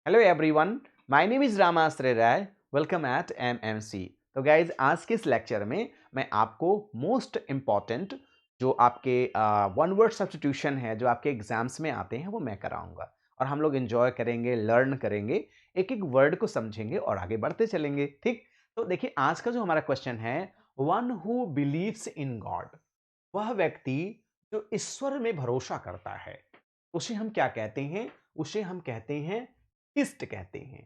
Hello everyone, my name is Ramashray Rai. Welcome at MMC. तो guys, आज के इस लेक्चर में मैं आपको मोस्ट इम्पॉर्टेंट जो आपके वन वर्ड सब्स्टिट्यूशन है जो आपके एग्जाम्स में आते हैं वो मैं कराऊंगा और हम लोग एंजॉय करेंगे, लर्न करेंगे, एक एक वर्ड को समझेंगे और आगे बढ़ते चलेंगे। ठीक, तो देखिए आज का जो हमारा क्वेश्चन है, one who believes in God, वह व्यक्ति जो ईश्वर में भरोसा करता है उसे हम क्या कहते हैं? उसे हम कहते हैं थिस्ट कहते हैं।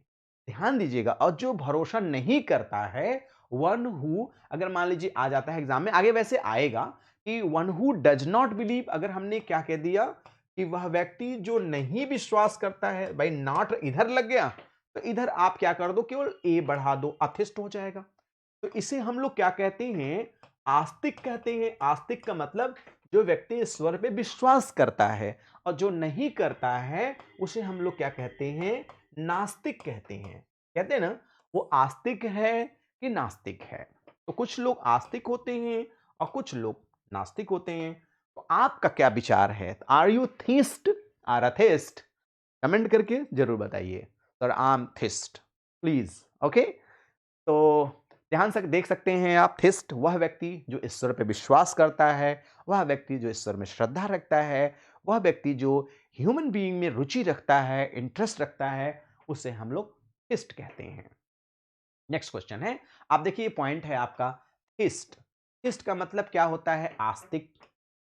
ध्यान दीजिएगा, और जो भरोसा नहीं करता है, वन हु अगर मान लीजिए आ जाता है एग्जाम में, आगे वैसे आएगा कि one who does not believe, अगर हमने क्या कह दिया कि वह व्यक्ति जो नहीं विश्वास करता है, भाई नॉट इधर लग गया तो इधर आप क्या कर दो, केवल ए बढ़ा दो, अथिस्ट हो जाएगा। तो इसे हम लोग क्या कहते हैं? आस्तिक कहते हैं। आस्तिक का मतलब जो व्यक्ति ईश्वर पे विश्वास करता है, और जो नहीं करता है उसे हम लोग क्या कहते हैं? नास्तिक कहते हैं। कहते हैं ना, वो आस्तिक है कि नास्तिक है। तो कुछ लोग आस्तिक होते हैं और कुछ लोग नास्तिक होते हैं। तो आपका क्या विचार है? Are you theist or atheist? Comment करके जरूर बताइए। Sir I am theist, please. Okay, तो ध्यान से देख सकते हैं आप, थिस्ट वह व्यक्ति जो ईश्वर पे विश्वास करता है, वह व्यक्ति जो ईश्वर में श्रद्धा रखता है, वह व्यक्ति जो ह्यूमन बीइंग में रुचि रखता है, इंटरेस्ट रखता है, उसे हम लोग थिस्ट कहते हैं। नेक्स्ट क्वेश्चन है, आप देखिए पॉइंट है आपका थिस्ट। थिस्ट का मतलब क्या होता है? आस्तिक,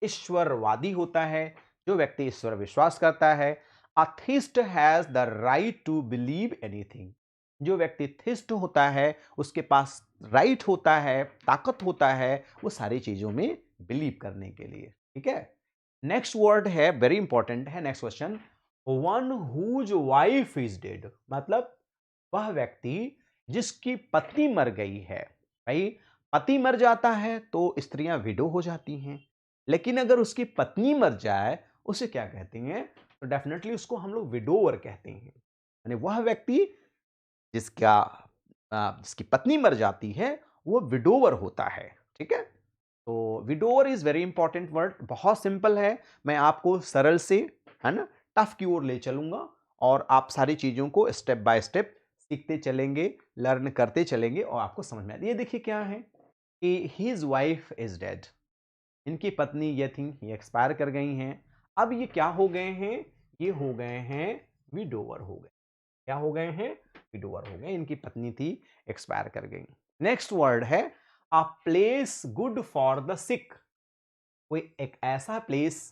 ईश्वरवादी होता है। जो व्यक्ति ईश्वर विश्वास करता है, a theist has the right to believe anything. जो व्यक्ति थिस्ट होता है उसके पास राइट होता है, ताकत होता है वो सारी चीजों में बिलीव करने के लिए। ठीक है, नेक्स्ट वर्ड है, वेरी इंपॉर्टेंट है next question, one whose wife is dead. मतलब वह व्यक्ति जिसकी पत्नी मर गई है। भाई, पति मर जाता है तो स्त्रियां विडो हो जाती हैं, लेकिन अगर उसकी पत्नी मर जाए उसे क्या कहते हैं? तो डेफिनेटली उसको हम लोग विडोवर कहते हैं। यानी वह व्यक्ति जिसका जिसकी पत्नी मर जाती है वो विडोवर होता है। ठीक है, तो widower is very important word, बहुत सिंपल है। मैं आपको सरल से, है ना, टफ की ओर ले चलूंगा और आप सारी चीजों को स्टेप बाय स्टेप सीखते चलेंगे, लर्न करते चलेंगे और आपको समझ में आए। ये देखिए क्या है कि हिज वाइफ इज डेड, इनकी पत्नी ये थी, ये एक्सपायर कर गई हैं। अब ये क्या हो गए हैं? ये हो गए हैं विडोवर हो गए। क्या हो गए हैं? विडोवर हो गए, इनकी पत्नी थी, एक्सपायर कर गई। नेक्स्ट वर्ड है a place good for the sick. कोई एक ऐसा प्लेस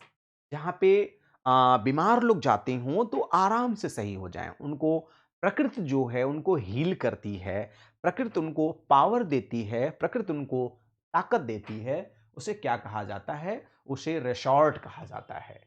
जहां पे बीमार लोग जाते हों तो आराम से सही हो जाएं, उनको प्रकृति जो है उनको हील करती है, प्रकृति उनको पावर देती है, प्रकृति उनको ताकत देती है। उसे क्या कहा जाता है? उसे रिसॉर्ट कहा जाता है।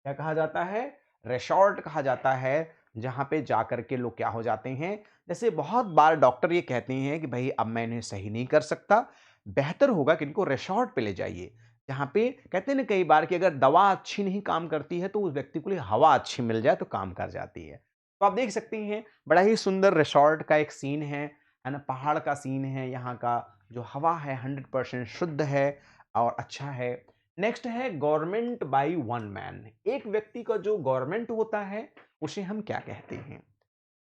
क्या कहा जाता है? रिसॉर्ट कहा जाता है, जहां पे जाकर के लोग क्या हो जाते हैं? जैसे बहुत बार डॉक्टर ये कहते हैं कि भाई अब मैं इन्हें सही नहीं कर सकता, बेहतर होगा कि इनको रिसॉर्ट पे ले जाइए, जहां पे कहते हैं ना कई बार कि अगर दवा अच्छी नहीं काम करती है तो उस व्यक्ति को लिए हवा अच्छी मिल जाए तो काम कर जाती है। तो आप देख सकते हैं बड़ा ही सुंदर रिसॉर्ट का एक सीन है ना, पहाड़ का सीन है, यहाँ का जो हवा है 100% शुद्ध है और अच्छा है। नेक्स्ट है गवर्नमेंट बाय वन मैन। एक व्यक्ति का जो गवर्नमेंट होता है उसे हम क्या कहते हैं?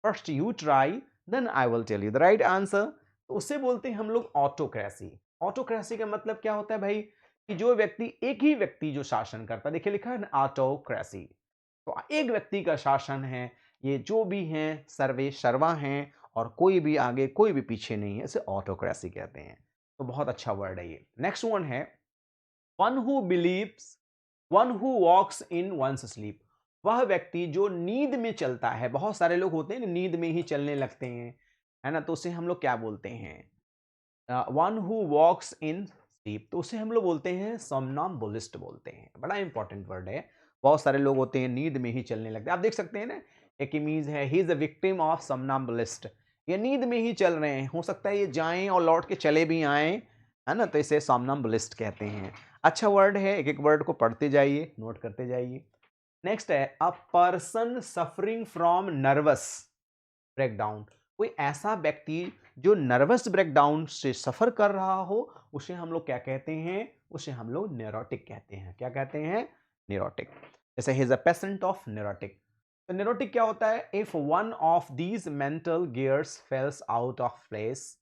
First you try, then I will tell you the right answer. तो उसे बोलते हैं हम लोग ऑटोक्रेसी। ऑटोक्रेसी का मतलब क्या होता है भाई? कि जो व्यक्ति, एक ही व्यक्ति जो शासन करता है, देखिए लिखा है ना ऑटोक्रेसी, तो एक व्यक्ति का शासन है, ये जो भी हैं सर्वे सर्वा हैं और कोई भी आगे कोई भी पीछे नहीं है, इसे ऑटोक्रेसी कहते हैं। तो बहुत अच्छा वर्ड है ये। नेक्स्ट वन है one who believes, one who walks in one's sleep. वह व्यक्ति जो नींद में चलता है। बहुत सारे लोग होते हैं ना नींद में ही चलने लगते हैं, है ना, तो उसे हम लोग क्या बोलते हैं? One who walks in sleep, तो उसे हम लोग बोलते हैं somnambulist बोलते हैं। बड़ा इंपॉर्टेंट वर्ड है। बहुत सारे लोग होते हैं नींद में ही चलने लगते हैं। आप देख सकते हैं ना, एक इमेज है, he is a victim of somnambulist। ये नींद में ही चल रहे हैं, हो सकता है ये जाएं और लौट के चले भी आए, है ना, तो इसे somnambulist कहते हैं। अच्छा वर्ड है, एक एक वर्ड को पढ़ते जाइए, नोट करते जाइए। नेक्स्ट है a person suffering from nervous breakdown. कोई ऐसा व्यक्ति जो नर्वस ब्रेकडाउन से सफर कर रहा हो, उसे हम लोग क्या कहते हैं? उसे हम लोग न्यूरोटिक कहते हैं। क्या कहते हैं? न्यूरोटिक। जैसे he is a patient of neurotic. तो न्यूरोटिक क्या होता है? If one of these mental gears fails out of place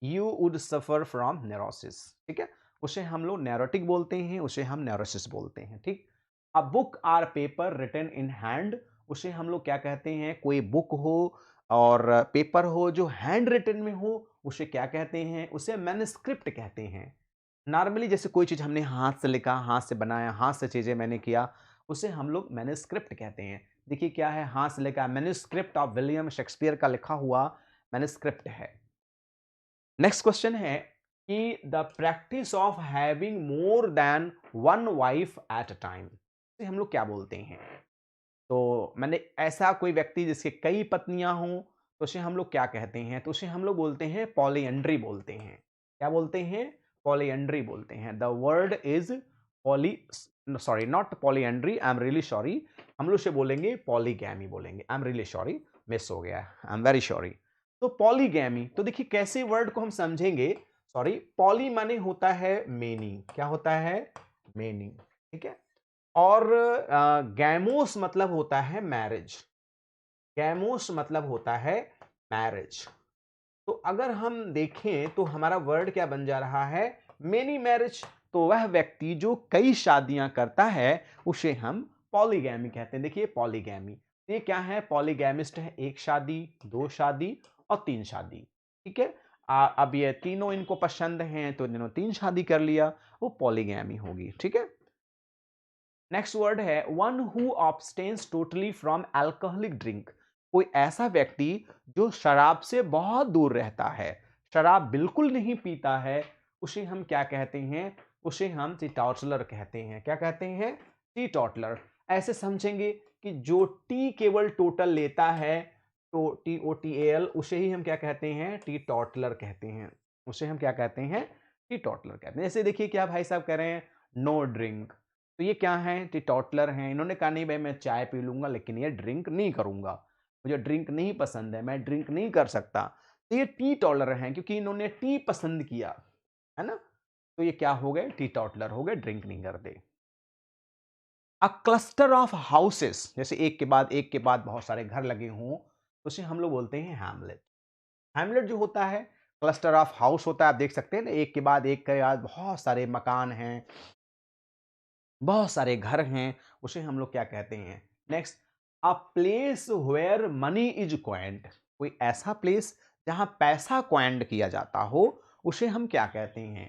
you would suffer from neurosis. ठीक है, उसे हम लोग न्यूरोटिक बोलते हैं, उसे हम न्यूरोसिस बोलते हैं। ठीक, a book or paper written in hand, उसे हम लोग क्या कहते हैं? कोई बुक हो और पेपर हो जो हैंड रिटन में हो, उसे क्या कहते हैं? उसे मैन्युस्क्रिप्ट कहते हैं। नॉर्मली जैसे कोई चीज हमने हाथ से लिखा, हाथ से बनाया, हाथ से चीजें मैंने किया, उसे हम लोग मैन्युस्क्रिप्ट कहते हैं। देखिए क्या है, हाथ से लिखा, मैन्युस्क्रिप्ट ऑफ विलियम शेक्सपियर का लिखा हुआ मैन्युस्क्रिप्ट है। नेक्स्ट क्वेश्चन है कि the practice of having more than one wife at a time, हम लोग क्या बोलते हैं? तो मैंने ऐसा कोई व्यक्ति जिसके कई पत्नियां हों, तो उसे हम लोग क्या कहते हैं? तो उसे हम लोग बोलते हैं पॉलीएंड्री बोलते हैं। क्या बोलते हैं? पॉलीएंड्री बोलते हैं। The word is poly, sorry not polyandry, I am really sorry, हम लोग उसे बोलेंगे पॉलीगैमी बोलेंगे। I am really sorry, miss हो गया, आई एम वेरी सॉरी। तो पॉलीगैमी, तो देखिए कैसे वर्ड को हम समझेंगे। सॉरी, पॉली माने होता है मेनी, क्या होता है? मेनी। ठीक है, और गैमोस मतलब होता है मैरिज, गैमोस मतलब होता है मैरिज। तो अगर हम देखें तो हमारा वर्ड क्या बन जा रहा है? Many marriage. तो वह व्यक्ति जो कई शादियां करता है उसे हम पॉलीगैमी कहते हैं। देखिए पॉलीगैमी, ये क्या है? पॉलीगैमिस्ट है, एक शादी, दो शादी और तीन शादी। ठीक है, अब ये तीनों इनको पसंद हैं तो इन्होंने तीन शादी कर लिया, वो पॉलीगैमी होगी। ठीक है, नेक्स्ट वर्ड है one who abstains totally from alcoholic drink, कोई ऐसा व्यक्ति जो शराब से बहुत दूर रहता है, शराब बिल्कुल नहीं पीता है, उसे हम क्या कहते हैं? उसे हम टीटॉटलर कहते हैं। क्या कहते हैं? टीटॉटलर। ऐसे समझेंगे कि जो टी केवल टोटल लेता है, तो TOTAL, उसे ही हम क्या कहते हैं? टीटॉटलर कहते हैं। उसे हम क्या कहते हैं? टीटॉटलर कहते हैं। जैसे देखिए क्या भाई साहब कह रहे हैं, नो ड्रिंक, तो ये क्या है? टीटॉटलर हैं। इन्होंने कहा नहीं भाई मैं चाय पी लूंगा लेकिन ये ड्रिंक नहीं करूंगा, मुझे ड्रिंक नहीं पसंद है, मैं ड्रिंक नहीं कर सकता। तो ये टी टॉलर हैं क्योंकि इन्होंने टी पसंद किया, है ना? तो ये क्या हो गए? टी टॉटलर हो गए, ड्रिंक नहीं करते। अ क्लस्टर ऑफ हाउसेस, जैसे एक के बाद एक के बाद बहुत सारे घर लगे हों, तो उसे हम लोग बोलते हैं हैमलेट। हैमलेट जो होता है, क्लस्टर ऑफ हाउस होता है, आप देख सकते हैं ना, एक के बाद बहुत सारे मकान हैं, बहुत सारे घर हैं, उसे हम लोग क्या कहते हैं? Next, a place where money is coined, कोई ऐसा प्लेस जहां पैसा क्वाइंड किया जाता हो, उसे हम क्या कहते हैं?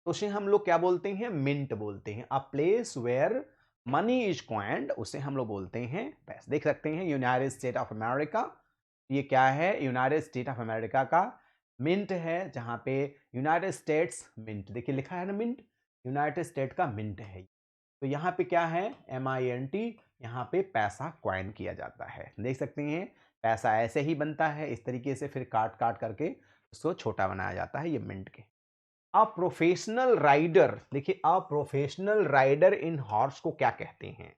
तो उसे हम लोग क्या बोलते हैं? मिंट बोलते हैं। A place where money is coined, उसे हम लोग बोलते हैं पैसा। देख सकते हैं यूनाइटेड स्टेट ऑफ अमेरिका, ये क्या है? यूनाइटेड स्टेट ऑफ अमेरिका का मिंट है, जहां पे यूनाइटेड स्टेट्स मिंट, देखिए लिखा है ना मिंट, यूनाइटेड स्टेट का मिंट है। तो यहाँ पे क्या है? MINT, यहाँ पे पैसा क्वाइन किया जाता है। देख सकते हैं पैसा ऐसे ही बनता है, इस तरीके से फिर काट काट करके उसको छोटा बनाया जाता है, ये मिंट के। अ प्रोफेशनल राइडर, देखिए a professional rider in horse को क्या कहते हैं?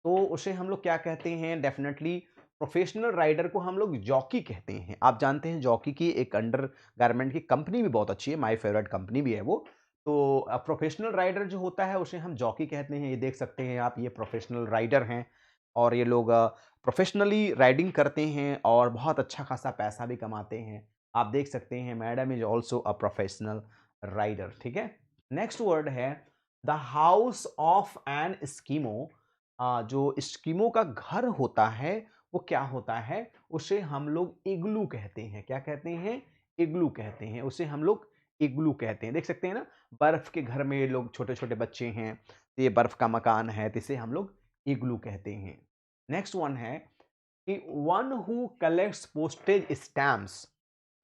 तो उसे हम लोग क्या कहते हैं? डेफिनेटली प्रोफेशनल राइडर को हम लोग जॉकी कहते हैं। आप जानते हैं जॉकी की एक अंडर गारमेंट की कंपनी भी बहुत अच्छी है, माय फेवरेट कंपनी भी है वो। तो प्रोफेशनल राइडर जो होता है उसे हम जॉकी कहते हैं। ये देख सकते हैं आप, ये प्रोफेशनल राइडर हैं और ये लोग प्रोफेशनली राइडिंग करते हैं और बहुत अच्छा खासा पैसा भी कमाते हैं। आप देख सकते हैं madam is also a professional rider. ठीक है, नेक्स्ट वर्ड है the house of an Eskimo, जो स्कीमो का घर होता है वो क्या होता है? उसे हम लोग इग्लू कहते हैं। क्या कहते हैं? इग्लू कहते हैं, उसे हम लोग इग्लू कहते हैं। देख सकते हैं ना, बर्फ के घर में लोग, छोटे छोटे बच्चे हैं, तो ये बर्फ का मकान है, तो इसे हम लोग इग्लू कहते हैं। नेक्स्ट वन है कि one who collects postage stamps,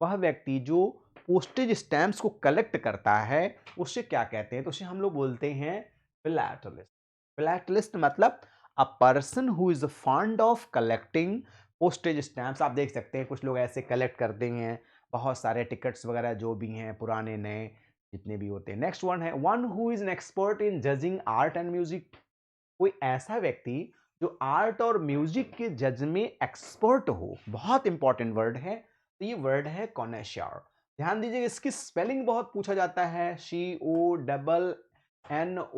वह व्यक्ति जो पोस्टेज स्टैम्प्स को कलेक्ट करता है उसे क्या कहते हैं? तो उसे हम लोग बोलते हैं फिलैटलिस्ट। फिलैटलिस्ट मतलब a person who is fond of collecting postage stamps. आप देख सकते हैं कुछ लोग ऐसे कलेक्ट करते हैं बहुत सारे टिकट्स वगैरह जो भी हैं, पुराने नए जितने भी होते हैं। नेक्स्ट वन है one who is an expert in judging art and music, कोई ऐसा व्यक्ति जो आर्ट और म्यूजिक के जज में एक्सपर्ट हो। बहुत इंपॉर्टेंट वर्ड है, तो ये वर्ड है कॉनेश्योर। ध्यान दीजिए, इसकी स्पेलिंग बहुत पूछा जाता है, CONNOISSEUR।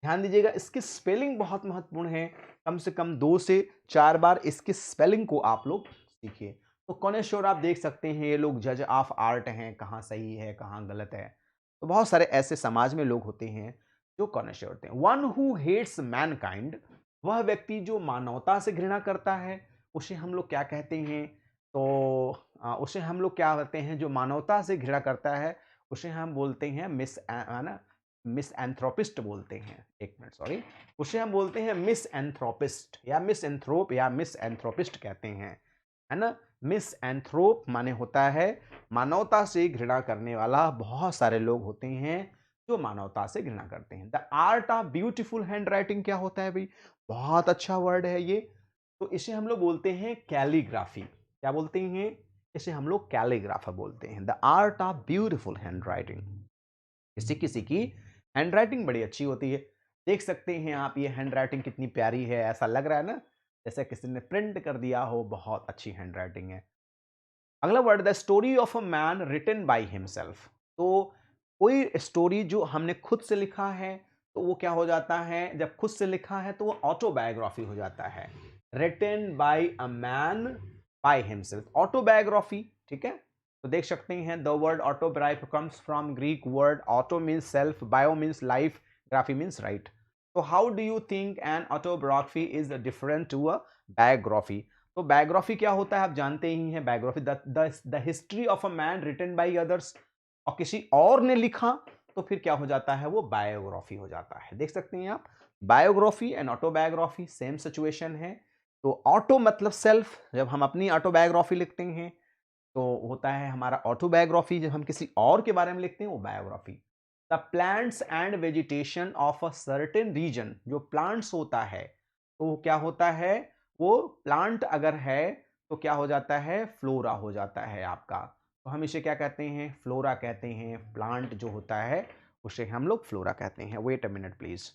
ध्यान दीजिएगा, इसकी स्पेलिंग बहुत महत्वपूर्ण है। कम से कम 2 से 4 बार इसकी स्पेलिंग को आप लोग सीखिए। तो कॉनेश्योर आप देख सकते हैं, ये लोग जज ऑफ आर्ट हैं, कहाँ सही है कहाँ गलत है। तो बहुत सारे ऐसे समाज में लोग होते हैं जो कॉनेश्योर होते हैं। वन हु हेट्स मैनकाइंड, वह व्यक्ति जो मानवता से घृणा करता है, उसे हम लोग क्या कहते हैं? तो उसे हम लोग क्या कहते हैं? जो मानवता से घृणा करता है उसे हम बोलते हैं मिस एंथ्रोपिस्ट बोलते हैं। एक मिनट, सॉरी, उसे हम बोलते हैं मिस एंथ्रोपिस्ट या मिस एंथ्रोप या मिस एंथ्रोपिस्ट कहते हैं, है ना। मिस एंथ्रोप माने होता है मानवता से घृणा करने वाला। बहुत सारे लोग होते हैं जो मानवता से घृणा करते हैं। The art of beautiful hand writing क्या होता है भाई? बहुत अच्छा वर्ड है ये। तो इसे हम लोग बोलते हैं कैलीग्राफी। क्या बोलते हैं? इसे हम लोग कैलीग्राफर बोलते हैं। The art of beautiful hand writing. किसी किसी की हैंड राइटिंग बड़ी अच्छी होती है। देख सकते हैं आप, ये हैंड राइटिंग कितनी प्यारी है, ऐसा लग रहा है ना जैसे किसी ने प्रिंट कर दिया हो। बहुत अच्छी हैंड राइटिंग है। अगला word, the story of a man written by himself. तो कोई स्टोरी जो हमने खुद से लिखा है तो वो क्या हो जाता है? जब खुद से लिखा है तो वो ऑटोबायोग्राफी हो जाता है। Written by a man by himself, autobiography. ठीक है, तो देख सकते हैं the word autobiography comes from Greek word auto means self, bio means life, graphy means write. तो how do you think an autobiography is different to a biography? तो biography क्या होता है आप जानते ही हैं। Biography the history of a man written by others, और किसी और ने लिखा तो फिर क्या हो जाता है? वो बायोग्राफी हो जाता है। देख सकते हैं आप, biography and autobiography same situation है। तो ऑटो मतलब सेल्फ, जब हम अपनी ऑटोबायोग्राफी लिखते हैं तो होता है हमारा ऑटोबायोग्राफी। जब हम किसी और के बारे में लिखते हैं वो biography. The plants and vegetation of a certain region, जो प्लांट्स होता है तो क्या होता है? वो प्लांट अगर है तो क्या हो जाता है? फ्लोरा हो जाता है आपका। तो हम इसे क्या कहते हैं? फ्लोरा कहते हैं। प्लांट जो होता है उसे हम लोग फ्लोरा कहते हैं। वेट अ मिनट प्लीज,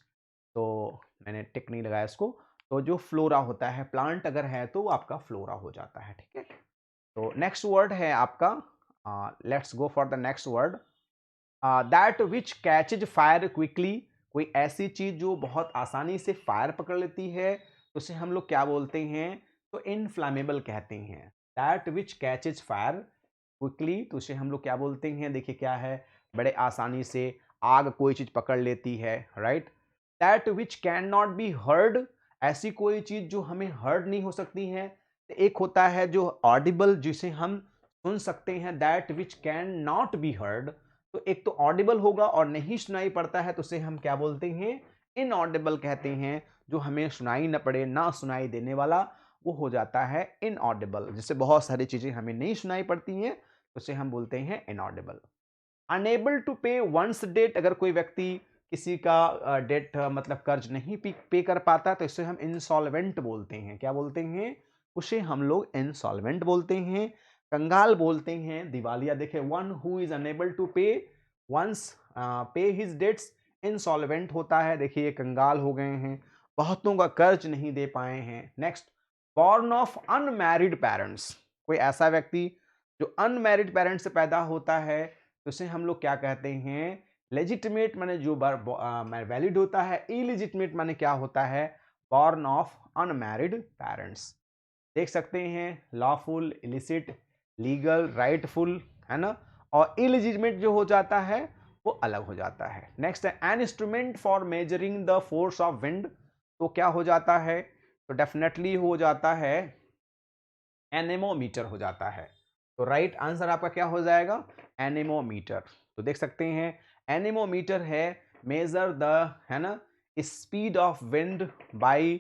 तो मैंने टिक नहीं लगाया इसको। तो जो फ्लोरा होता है, प्लांट अगर है तो वो आपका फ्लोरा हो जाता है। ठीक है, तो नेक्स्ट वर्ड है आपका, let's go for the next word, that which catches fire quickly. कोई ऐसी चीज जो बहुत आसानी से फायर पकड़ लेती है तो उसे हम लोग क्या बोलते हैं? तो इनफ्लामेबल कहते हैं। That which catches fire quickly, तो उसे हम लोग क्या बोलते हैं? देखिए क्या है, बड़े आसानी से आग कोई चीज पकड़ लेती है, right. That which can not be heard, ऐसी कोई चीज जो हमें हर्ड नहीं हो सकती है। एक होता है जो ऑडिबल, जिसे हम सुन सकते हैं, that which can not be heard. तो एक तो ऑडिबल होगा और नहीं सुनाई पड़ता है तो उसे हम क्या बोलते हैं? इनऑडिबल कहते हैं। जो हमें सुनाई न पड़े, ना सुनाई देने वाला, वो हो जाता है इनऑडिबल। जिससे बहुत सारी चीजें हमें नहीं सुनाई पड़ती हैं तो उसे हम बोलते हैं inaudible. Enable to pay once date, अगर कोई व्यक्ति किसी का डेट मतलब कर्ज नहीं पे कर पाता तो इसे हम इंसॉल्वेंट बोलते हैं। क्या बोलते हैं? उसे हम लोग इंसॉल्वेंट बोलते हैं, कंगाल बोलते हैं, दिवालिया। देखे, one who is unable to pay once pay his debts, insolvent होता है। देखिए ये कंगाल हो गए हैं, बहुतों का कर्ज नहीं दे पाए हैं। Next, born of unmarried parents, कोई ऐसा व्यक्ति जो अनमैरिड पेरेंट्स से पैदा होता है तो उसे हम लोग क्या कहते हैं? लेजिटिमेट माने जो वैलिड होता है, इलिजिटिमेट माने क्या होता है? Born of unmarried parents. देख सकते हैं लॉफुल, इलिसिट, लीगल, राइटफुल, है ना। और इलिजिटिमेट जो हो जाता है वो अलग हो जाता है। नेक्स्ट है an instrument for measuring the force of wind, तो क्या हो जाता है? तो डेफिनेटली हो जाता है एनेमोमीटर हो जाता है। तो राइट आंसर आपका क्या हो जाएगा? एनेमोमीटर। तो देख सकते हैं एनेमोमीटर है मेजर द, है ना, speed of wind by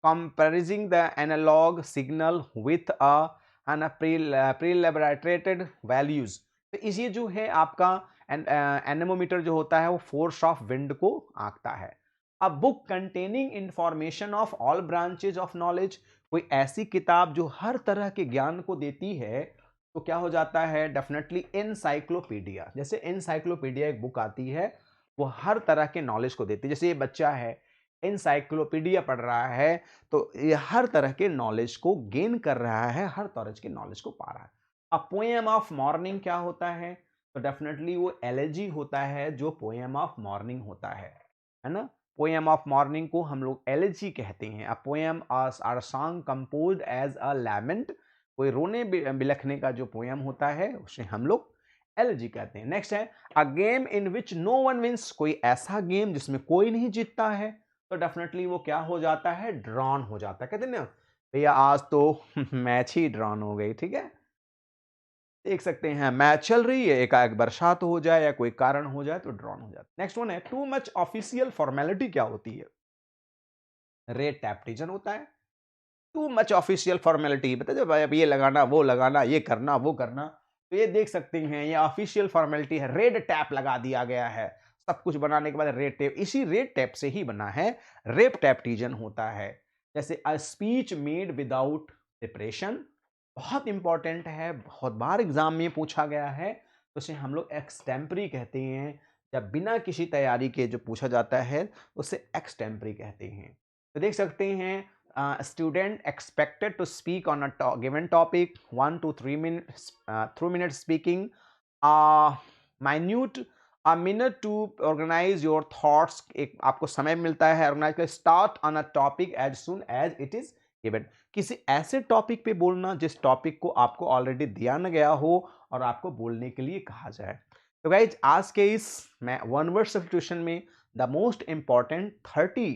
comparing the analog signal with a, है ना, प्रीलैबोरेटेड वैल्यूज। तो इसी जो है आपका एनेमोमीटर जो होता है वो फोर्स ऑफ विंड को आंकता है। A book containing information of all branches of knowledge, कोई ऐसी किताब जो हर तरह के ज्ञान को देती है तो क्या हो जाता है? Definitely encyclopedia. जैसे एनसाइक्लोपीडिया एक बुक आती है, वो हर तरह के नॉलेज को देती है। जैसे ये बच्चा है, एनसाइक्लोपीडिया पढ़ रहा है तो ये हर तरह के नॉलेज को गेन कर रहा है, हर तरह के नॉलेज को पा रहा है। अ पोएम ऑफ मॉर्निंग क्या होता है? तो डेफिनेटली वो एलेजी होता है जो पोएम ऑफ मॉर्निंग होता है ना। पोएम ऑफ मॉर्निंग को हम लोग एलिजी कहते हैं। A poem or song composed as a lament, कोई रोने बिलखने का जो पोएम होता है उसे हम लोग एलिजी कहते हैं। नेक्स्ट है a game in which no one wins, कोई ऐसा गेम जिसमें कोई नहीं जीतता है तो डेफिनेटली वो क्या हो जाता है, ड्रॉन हो जाता है। कहते हैं ना भैया आज तो मैच ही ड्रॉन हो गई, ठीक है। देख सकते हैं मैच चल रही है, एकाएक बरसात हो जाए या कोई कारण हो जाए तो ड्रॉन हो जाता है। नेक्स्ट वन है टू मच ऑफिशियल फॉर्मेलिटी क्या होती है, रेट टैप्टिजन होता है। टू मच ऑफिशियल फॉर्मेलिटी बता जब अब ये लगाना वो लगाना ये करना वो करना, तो ये देख सकते हैं ये ऑफिशियल फॉर्मेलिटी है, रेड टैप लगा दिया गया है। सब कुछ बनाने के बाद रेड टैप, इसी रेड टैप से ही बना है रेप टैप्टिजन होता है। जैसे a speech made without preparation, बहुत इंपॉर्टेंट है, बहुत बार एग्जाम में पूछा गया है, तो उसे हम लोग एक्सटेम्परी कहते हैं। जब बिना किसी तैयारी के जो पूछा जाता है उसे एक्सटेम्परी कहते हैं। तो देख सकते हैं student expected to speak on a given topic 1 to 3 minutes, 3 minutes speaking, minute a minute to organize your thoughts, एक आपको समय मिलता है ऑर्गेनाइज कर, start on a topic as soon as it is given, किसी ऐसे टॉपिक पे बोलना जिस टॉपिक को आपको ऑलरेडी दिया न गया हो और आपको बोलने के लिए कहा जाए। तो गाइज आज के इस मैं वन वर्ड सब्स्टिट्यूशन में द मोस्ट इंपॉर्टेंट 30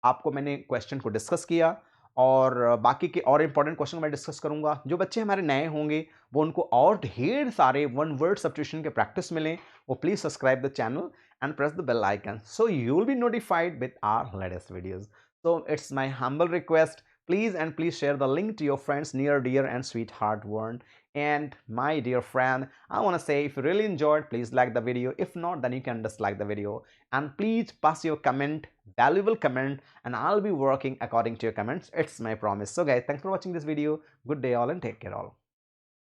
आपको मैंने क्वेश्चन को डिस्कस किया और बाकी के और इंपॉर्टेंट क्वेश्चन मैं डिस्कस करूंगा। जो बच्चे हमारे नए होंगे वो उनको और ढेर सारे वन वर्ड सब्स्टिट्यूशन के प्रैक्टिस मिलें, वो please subscribe the channel and press the bell icon so you will be notified with our latest videos. So it's my humble request, please and please share the link to your friends, near dear and sweetheart one. And my dear friend, I want to say if you really enjoyed, please like the video. If not, then you can dislike the video, and please pass your comment, valuable comment, and I'll be working according to your comments, it's my promise. So guys, thanks for watching this video. Good day all and take care all.